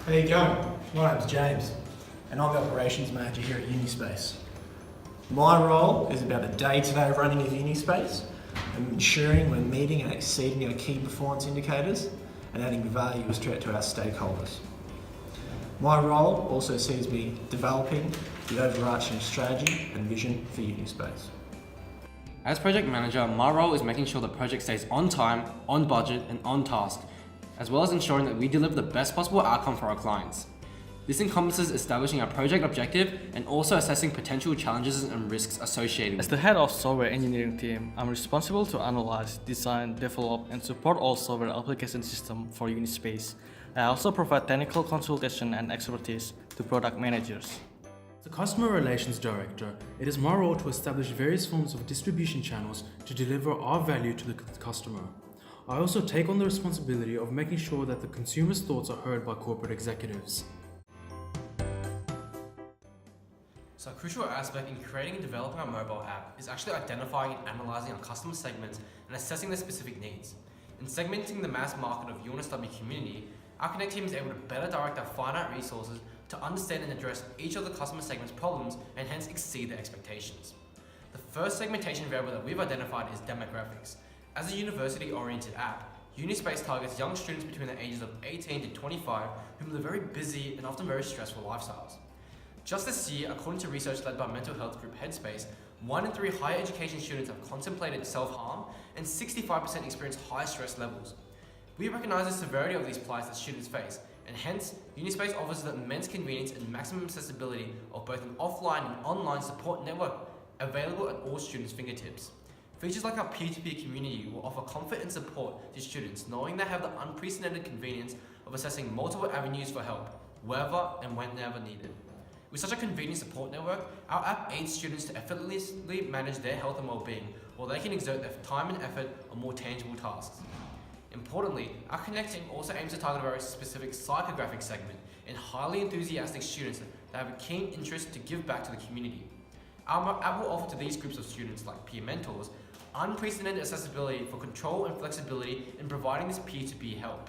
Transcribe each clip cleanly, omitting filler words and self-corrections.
How you going? My name's James, and I'm the operations manager here at Unispace. My role is about the day-to-day running of Unispace and ensuring we're meeting and exceeding our key performance indicators and adding value to our stakeholders. My role also sees me developing the overarching strategy and vision for Unispace. As project manager, my role is making sure the project stays on time, on budget, and on task, as well as ensuring that we deliver the best possible outcome for our clients. This encompasses establishing our project objective and also assessing potential challenges and risks associated with As the head of software engineering team, I'm responsible to analyze, design, develop, and support all software application systems for Unispace. I also provide technical consultation and expertise to product managers. As a customer relations director, it is my role to establish various forms of distribution channels to deliver our value to the customer. I also take on the responsibility of making sure that the consumer's thoughts are heard by corporate executives. So a crucial aspect in creating and developing our mobile app is actually identifying and analysing our customer segments and assessing their specific needs. In segmenting the mass market of UNSW community, our Connect team is able to better direct our finite resources to understand and address each of the customer segment's problems and hence exceed their expectations. The first segmentation variable that we've identified is demographics. As a university-oriented app, Unispace targets young students between the ages of 18 to 25 who live very busy and often very stressful lifestyles. Just this year, according to research led by mental health group Headspace, 1 in 3 higher education students have contemplated self-harm and 65% experience high stress levels. We recognise the severity of these plights that students face, and hence, Unispace offers the immense convenience and maximum accessibility of both an offline and online support network available at all students' fingertips. Features like our peer-to-peer community will offer comfort and support to students, knowing they have the unprecedented convenience of accessing multiple avenues for help, wherever and whenever needed. With such a convenient support network, our app aids students to effortlessly manage their health and well-being, while they can exert their time and effort on more tangible tasks. Importantly, our Connect team also aims to target a very specific psychographic segment and highly enthusiastic students that have a keen interest to give back to the community. Our app will offer to these groups of students, like peer mentors, unprecedented accessibility for control and flexibility in providing this peer-to-peer help.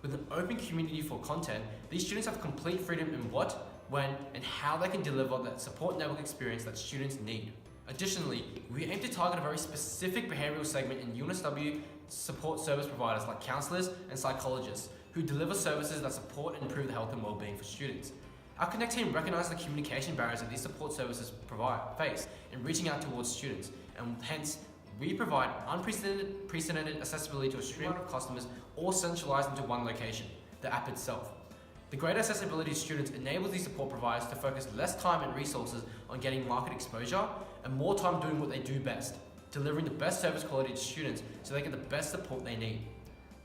With an open community for content, these students have complete freedom in what, when, and how they can deliver that support network experience that students need. Additionally, we aim to target a very specific behavioural segment in UNSW support service providers like counsellors and psychologists who deliver services that support and improve the health and well-being for students. Our Connect team recognises the communication barriers that these support services face in reaching out towards students, and hence we provide unprecedented accessibility to a stream of customers all centralised into one location, the app itself. The greater accessibility to students enables these support providers to focus less time and resources on getting market exposure and more time doing what they do best, delivering the best service quality to students so they get the best support they need.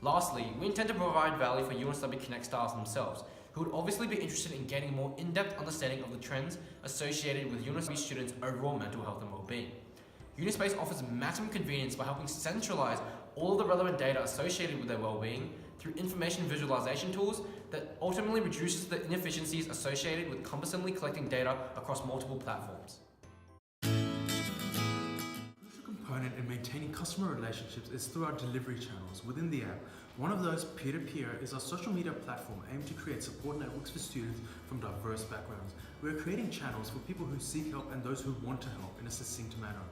Lastly, we intend to provide value for UNSW Connect staff themselves, who would obviously be interested in getting a more in-depth understanding of the trends associated with UNSW students' overall mental health and well-being. Unispace offers maximum convenience by helping centralize all of the relevant data associated with their well-being through information visualization tools that ultimately reduces the inefficiencies associated with cumbersomely collecting data across multiple platforms. A crucial component in maintaining customer relationships is through our delivery channels within the app. One of those, peer-to-peer, is our social media platform aimed to create support networks for students from diverse backgrounds. We are creating channels for people who seek help and those who want to help in a succinct manner.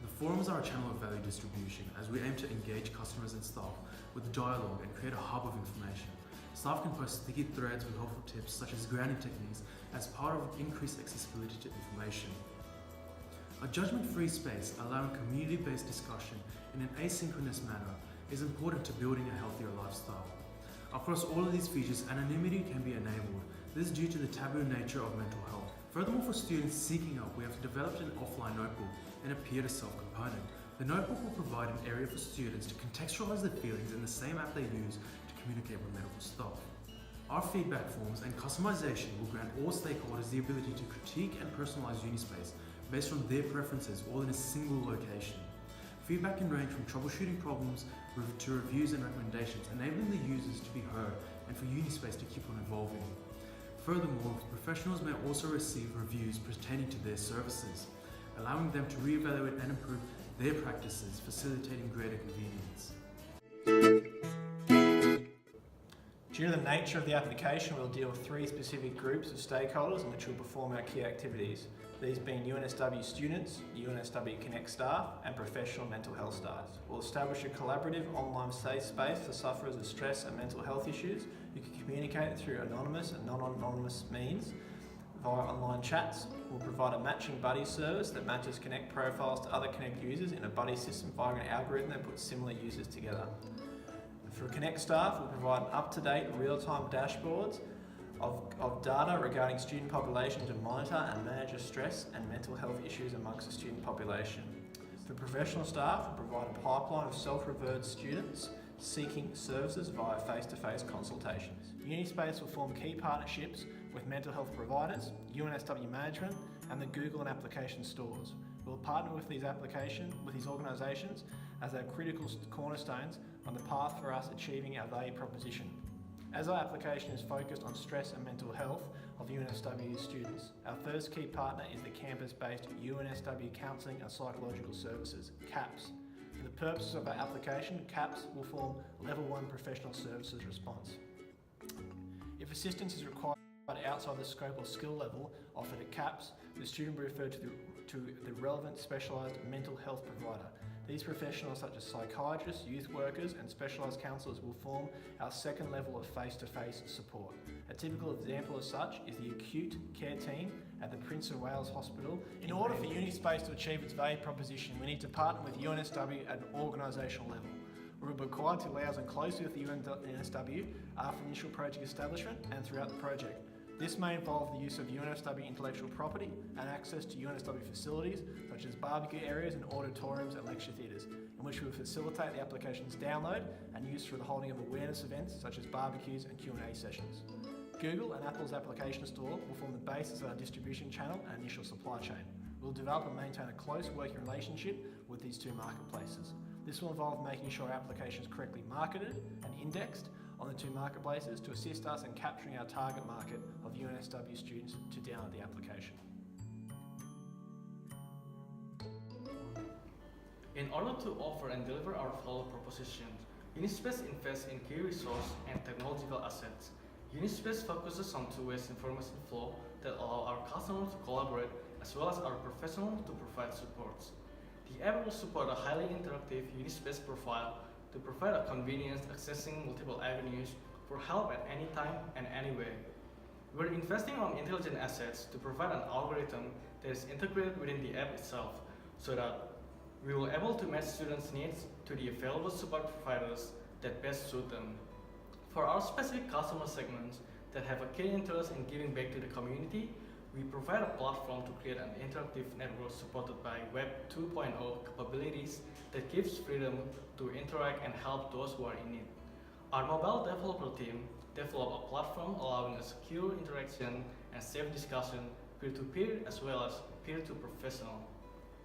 The forums are a channel of value distribution as we aim to engage customers and staff with dialogue and create a hub of information. Staff can post sticky threads with helpful tips such as grounding techniques as part of increased accessibility to information. A judgment-free space allowing community-based discussion in an asynchronous manner is important to building a healthier lifestyle. Across all of these features, anonymity can be enabled. This is due to the taboo nature of mental health. Furthermore, for students seeking help, we have developed an offline notebook and a peer-to-self component. The notebook will provide an area for students to contextualize their feelings in the same app they use to communicate with medical staff. Our feedback forms and customization will grant all stakeholders the ability to critique and personalize Unispace based on their preferences, all in a single location. Feedback can range from troubleshooting problems to reviews and recommendations, enabling the users to be heard and for Unispace to keep on evolving. Furthermore, professionals may also receive reviews pertaining to their services, allowing them to reevaluate and improve their practices, facilitating greater convenience. Due to the nature of the application, we'll deal with 3 specific groups of stakeholders in which we'll perform our key activities, these being UNSW students, UNSW Connect staff and professional mental health staff. We'll establish a collaborative online safe space for sufferers of stress and mental health issues who can communicate through anonymous and non-anonymous means via online chats. We'll provide a matching buddy service that matches Connect profiles to other Connect users in a buddy system via an algorithm that puts similar users together. For Connect staff, we'll provide up-to-date real-time dashboards of data regarding student population to monitor and manage the stress and mental health issues amongst the student population. For professional staff, we'll provide a pipeline of self-referred students seeking services via face-to-face consultations. Unispace will form key partnerships with mental health providers, UNSW management and the Google and application stores. We'll partner with these organisations as our critical cornerstones on the path for us achieving our value proposition. As our application is focused on stress and mental health of UNSW students, our first key partner is the campus-based UNSW Counselling and Psychological Services, CAPS. For the purposes of our application, CAPS will form Level 1 Professional Services response. If assistance is required outside the scope or skill level offered at CAPS, the student will be referred to the relevant specialised mental health provider. These professionals such as psychiatrists, youth workers and specialised counsellors will form our second level of face-to-face support. A typical example of such is the acute care team at the Prince of Wales Hospital. In order for Unispace to achieve its value proposition, we need to partner with UNSW at an organisational level. We're required to liaison closely with the UNSW after initial project establishment and throughout the project. This may involve the use of UNSW intellectual property and access to UNSW facilities such as barbecue areas and auditoriums and lecture theatres, in which we will facilitate the application's download and use for the holding of awareness events such as barbecues and Q&A sessions. Google and Apple's application store will form the basis of our distribution channel and initial supply chain. We'll develop and maintain a close working relationship with these 2 marketplaces. This will involve making sure our application is correctly marketed and indexed on the 2 marketplaces to assist us in capturing our target market of UNSW students to download the application. In order to offer and deliver our value proposition, Unispace invests in key resource and technological assets. Unispace focuses on 2 ways information flow that allow our customers to collaborate as well as our professionals to provide supports. The app will support a highly interactive Unispace profile to provide a convenience accessing multiple avenues for help at any time and anywhere. We're investing on intelligent assets to provide an algorithm that is integrated within the app itself so that we will be able to match students' needs to the available support providers that best suit them. For our specific customer segments that have a keen interest in giving back to the community, we provide a platform to create an interactive network supported by Web 2.0 capabilities that gives freedom to interact and help those who are in need. Our mobile developer team developed a platform allowing a secure interaction and safe discussion peer-to-peer as well as peer-to-professional,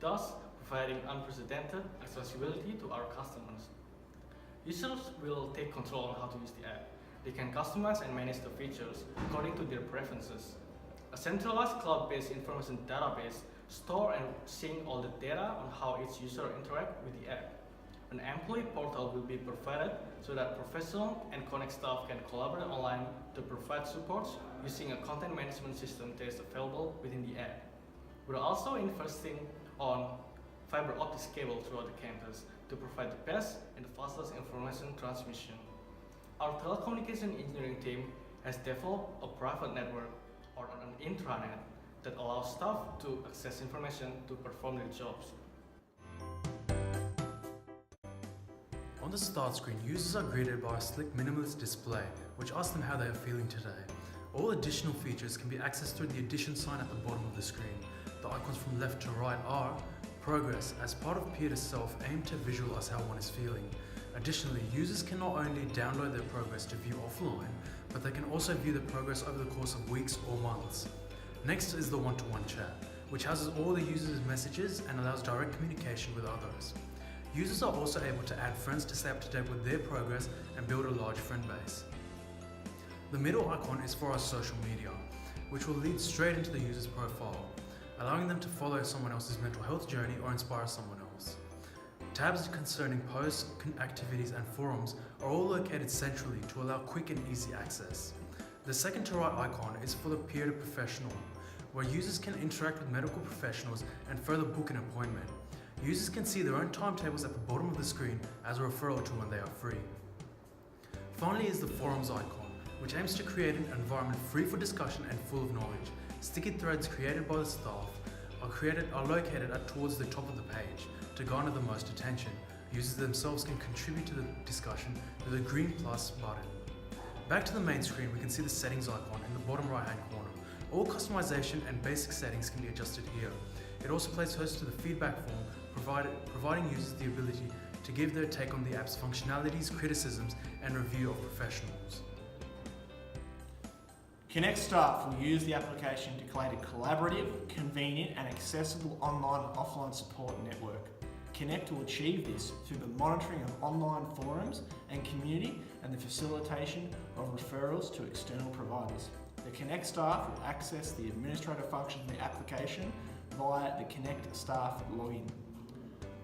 thus providing unprecedented accessibility to our customers. Users will take control on how to use the app. They can customize and manage the features according to their preferences. A centralized cloud-based information database stores and syncs all the data on how each user interacts with the app. An employee portal will be provided so that professional and Connect staff can collaborate online to provide support using a content management system that is available within the app. We're also investing on fiber optic cable throughout the campus to provide the best and the fastest information transmission. Our telecommunication engineering team has developed a private network or an intranet that allows staff to access information to perform their jobs. On the start screen, users are greeted by a slick minimalist display, which asks them how they are feeling today. All additional features can be accessed through the addition sign at the bottom of the screen. The icons from left to right are progress, as part of Peer to Self, aim to visualize how one is feeling. Additionally, users can not only download their progress to view offline, but they can also view the progress over the course of weeks or months. Next is the one-to-one chat, which houses all the users' messages and allows direct communication with others. Users are also able to add friends to stay up to date with their progress and build a large friend base. The middle icon is for our social media, which will lead straight into the user's profile, allowing them to follow someone else's mental health journey or inspire someone else. Tabs concerning posts, activities and forums are all located centrally to allow quick and easy access. The second to right icon is for the peer to professional, where users can interact with medical professionals and further book an appointment. Users can see their own timetables at the bottom of the screen as a referral tool when they are free. Finally is the forums icon, which aims to create an environment free for discussion and full of knowledge. Sticky threads created by the staff are located towards the top of the page to garner the most attention. Users themselves can contribute to the discussion with a green plus button. Back to the main screen, we can see the settings icon in the bottom right hand corner. All customization and basic settings can be adjusted here. It also plays host to the feedback form, providing users the ability to give their take on the app's functionalities, criticisms and review of professionals. Connect staff will use the application to create a collaborative, convenient and accessible online and offline support network. Connect will achieve this through the monitoring of online forums and community and the facilitation of referrals to external providers. The Connect staff will access the administrative functions of the application via the Connect staff login.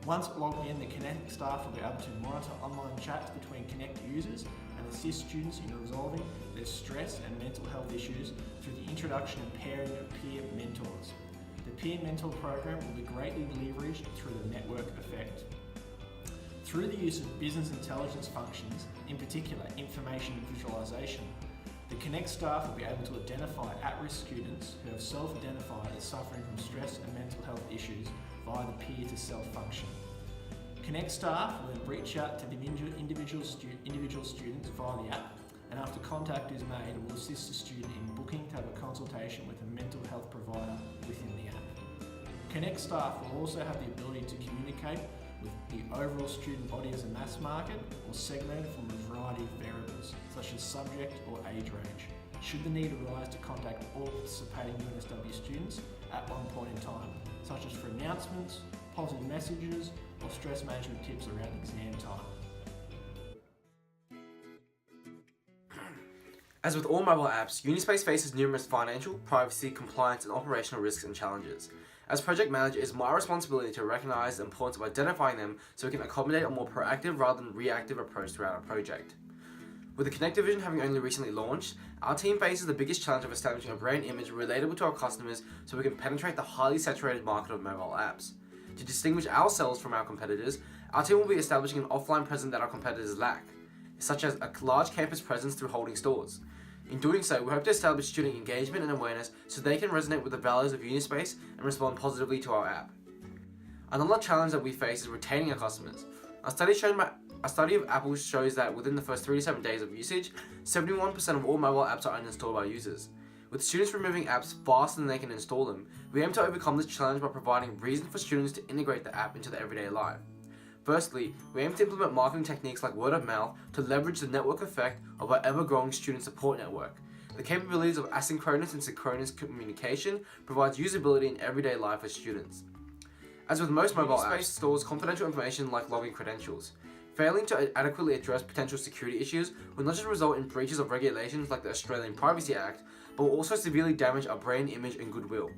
Once logged in, the Connect staff will be able to monitor online chats between Connect users and assist students in resolving their stress and mental health issues through the introduction and pairing of peer mentors. The peer mentor program will be greatly leveraged through the network effect. Through the use of business intelligence functions, in particular information visualization, the Connect staff will be able to identify at-risk students who have self-identified as suffering from stress and mental health issues via the peer-to-self function. Connect staff will then reach out to the individual students via the app, and after contact is made, will assist the student in booking to have a consultation with a mental health provider within the app. Connect staff will also have the ability to communicate with the overall student body as a mass market or segmented from a variety of variables, such as subject or age range, should the need arise to contact all participating UNSW students at one point in time, such as for announcements, positive messages, or stress management tips around exam time. As with all mobile apps, Unispace faces numerous financial, privacy, compliance and operational risks and challenges. As project manager, it is my responsibility to recognise the importance of identifying them so we can accommodate a more proactive rather than reactive approach throughout our project. With the Connect division having only recently launched, our team faces the biggest challenge of establishing a brand image relatable to our customers so we can penetrate the highly saturated market of mobile apps. To distinguish ourselves from our competitors, our team will be establishing an offline presence that our competitors lack, such as a large campus presence through holding stores. In doing so, we hope to establish student engagement and awareness so they can resonate with the values of Unispace and respond positively to our app. Another challenge that we face is retaining our customers. A study of Apple shows that within the first 3 to 7 days of usage, 71% of all mobile apps are uninstalled by users. With students removing apps faster than they can install them, we aim to overcome this challenge by providing reason for students to integrate the app into their everyday life. Firstly, we aim to implement marketing techniques like word of mouth to leverage the network effect of our ever-growing student support network. The capabilities of asynchronous and synchronous communication provides usability in everyday life for students. As with most mobile apps, stores confidential information like login credentials. Failing to adequately address potential security issues will not just result in breaches of regulations like the Australian Privacy Act, but will also severely damage our brand image and goodwill.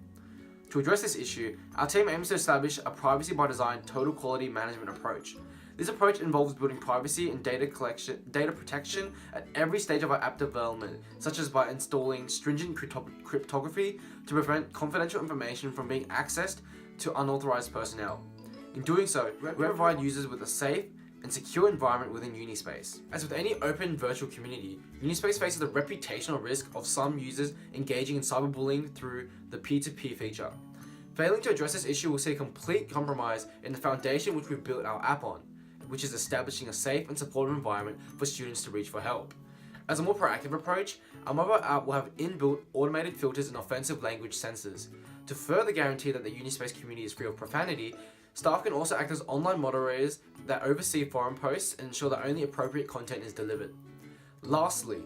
To address this issue, our team aims to establish a privacy by design total quality management approach. This approach involves building privacy and data protection at every stage of our app development, such as by installing stringent cryptography to prevent confidential information from being accessed to unauthorized personnel. In doing so, we provide users with a safe and secure environment within Unispace. As with any open virtual community, Unispace faces the reputational risk of some users engaging in cyberbullying through the peer-to-peer feature. Failing to address this issue will see a complete compromise in the foundation which we've built our app on, which is establishing a safe and supportive environment for students to reach for help. As a more proactive approach, our mobile app will have inbuilt automated filters and offensive language censors. To further guarantee that the Unispace community is free of profanity, staff can also act as online moderators that oversee forum posts and ensure that only appropriate content is delivered. Lastly,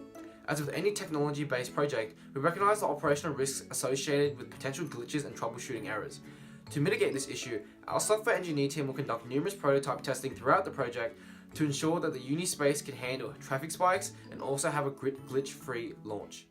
as with any technology-based project, we recognize the operational risks associated with potential glitches and troubleshooting errors. To mitigate this issue, our software engineer team will conduct numerous prototype testing throughout the project to ensure that the Unispace can handle traffic spikes and also have a glitch-free launch.